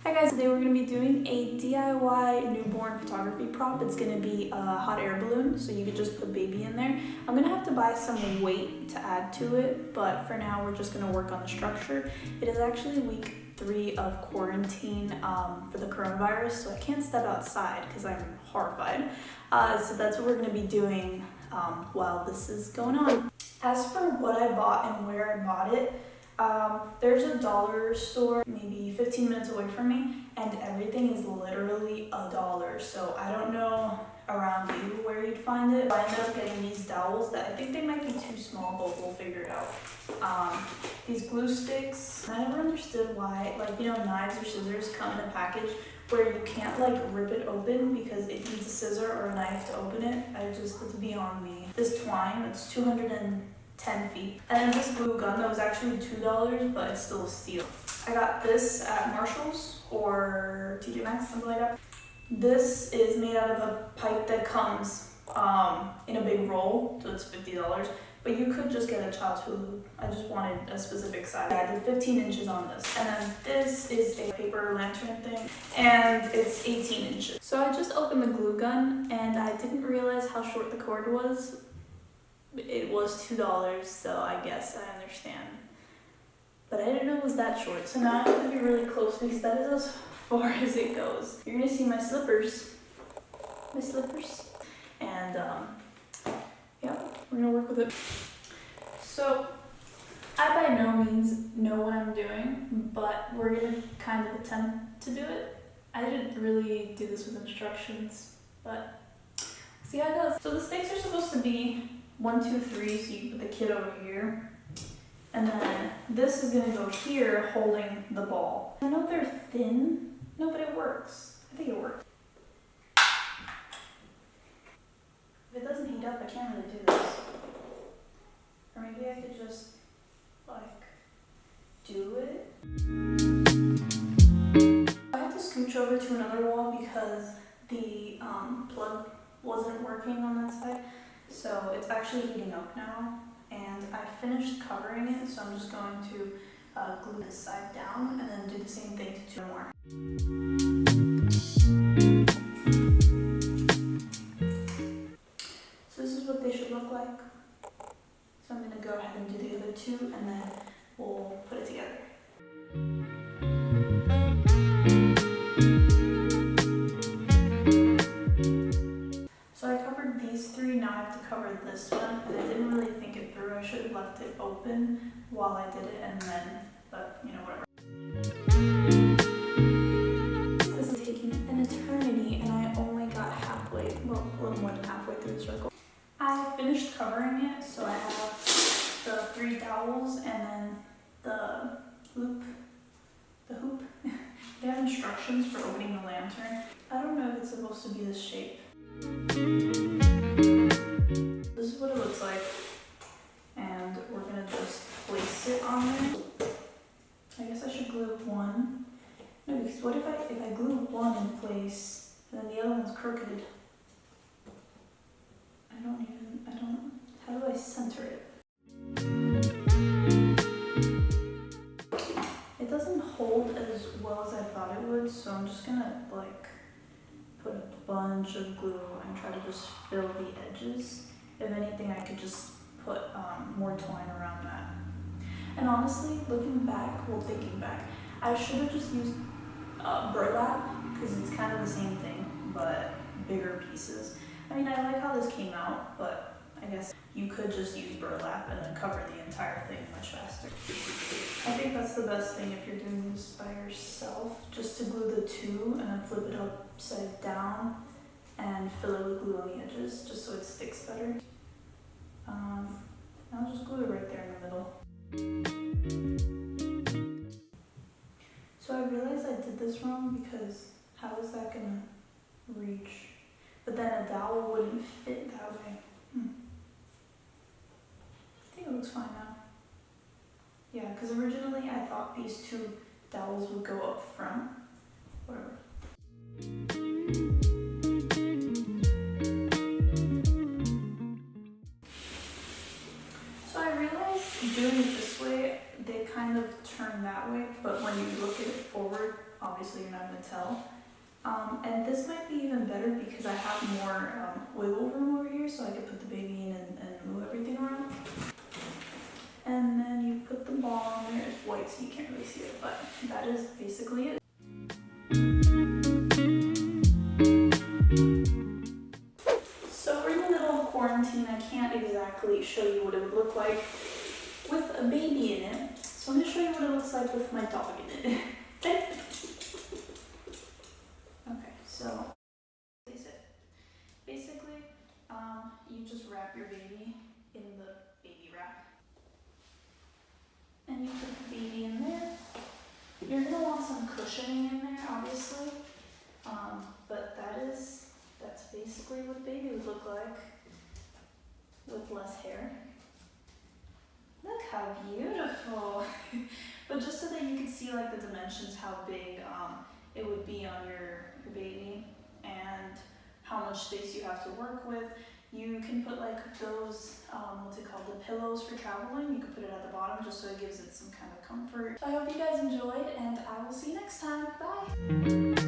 Hi guys, today we're going to be doing a DIY newborn photography prop. It's going to be a hot air balloon, so you could just put baby in there. I'm going to have to buy some weight to add to it, but for now we're just going to work on the structure. It is actually week 3 of quarantine for the coronavirus, so I can't step outside because I'm horrified. So that's what we're going to be doing while this is going on. As for what I bought and where I bought it, there's a dollar store maybe 15 minutes away from me, and everything is literally $1. So I don't know around you where you'd find it. I ended up getting these dowels that I think they might be too small, but we'll figure it out. These glue sticks, I never understood why, like, you know, knives or scissors come in a package where you can't like rip it open because it needs a scissor or a knife to open it. It's beyond me. This twine, it's 210 feet. And then this glue gun that was actually $2, but it's still a steal. I got this at Marshall's or TJ Maxx, something like that. This is made out of a pipe that comes in a big roll, so it's $50. But you could just get a child's hula. I just wanted a specific size. I did 15 inches on this. And then this is a paper lantern thing, and it's 18 inches. So I just opened the glue gun, and I didn't realize how short the cord was. It was $2, so I guess I understand. But I didn't know it was that short, so now I have to be really close because that is as far as it goes. You're gonna see my slippers. And yeah, we're gonna work with it. So I by no means know what I'm doing, but we're gonna kind of attempt to do it. I didn't really do this with instructions, but see how it goes. So the stakes are supposed to be 1, 2, 3, so you put the kid over here. And then this is gonna go here holding the ball. I know they're thin, no, but it works. I think it works. If it doesn't heat up, I can't really do this. Or maybe I could just, like, do it. I had to scooch over to another wall because the plug wasn't working on that side. So it's actually heating up now, and I finished covering it, so I'm just going to glue this side down and then do the same thing to 2 more. So this is what they should look like. So I'm going to go ahead and do the other 2, and then we'll put it together. So I covered these 3, now I have to cover this one, and I didn't really think it through. I should have left it open while I did it, and then, but you know, whatever. This is taking an eternity, and I only got halfway, well, a little more than halfway through the circle. I finished covering it, so I have the 3 dowels and then the hoop. They have instructions for opening the lantern. I don't know if it's supposed to be this shape. This is what it looks like, and we're gonna just place it on there. I guess I should glue 1. No, because what if I glue 1 in place and then the other one's crooked? How do I center it? It doesn't hold as well as I thought it would, so I'm just gonna like put a bunch of glue and try to just fill the edges. If anything, I could just put more twine around that. And honestly, thinking back, I should have just used burlap because it's kind of the same thing, but bigger pieces. I mean, I like how this came out, but I guess you could just use burlap and then cover the entire thing much faster. I think that's the best thing if you're doing this by yourself, just to glue the 2 and then flip it upside down and fill it with glue on the edges, just so it sticks better. I'll just glue it right there in the middle. So I realized I did this wrong because how is that gonna reach? But then a dowel wouldn't fit that way. I think it looks fine now. Yeah, because originally I thought these 2 dowels would go up front. Whatever. So I realized doing it this way, they kind of turn that way, but when you look at it forward, obviously obviously you're not going to tell. And this might be even better because I have more wiggle room over here, so I could put the baby in and move everything around. And then you put the ball on there. It's white, so you can't really see it, but that is basically it. So we're in the middle of quarantine. I can't exactly show you what it would look like with a baby in it. So I'm going to show you what it looks like with my dog in it. Okay, so basically, you just wrap your baby in the baby wrap. And you put the baby in there. You're going to want some cushioning in there, obviously. But that's basically what baby would look like with less hair. Look how beautiful. But just so that you can see like the dimensions, how big it would be on your baby and how much space you have to work with. You can put like those, what's it called, the pillows for traveling. You can put it at the bottom just so it gives it some kind of comfort. So I hope you guys enjoyed, and I will see you next time. Bye!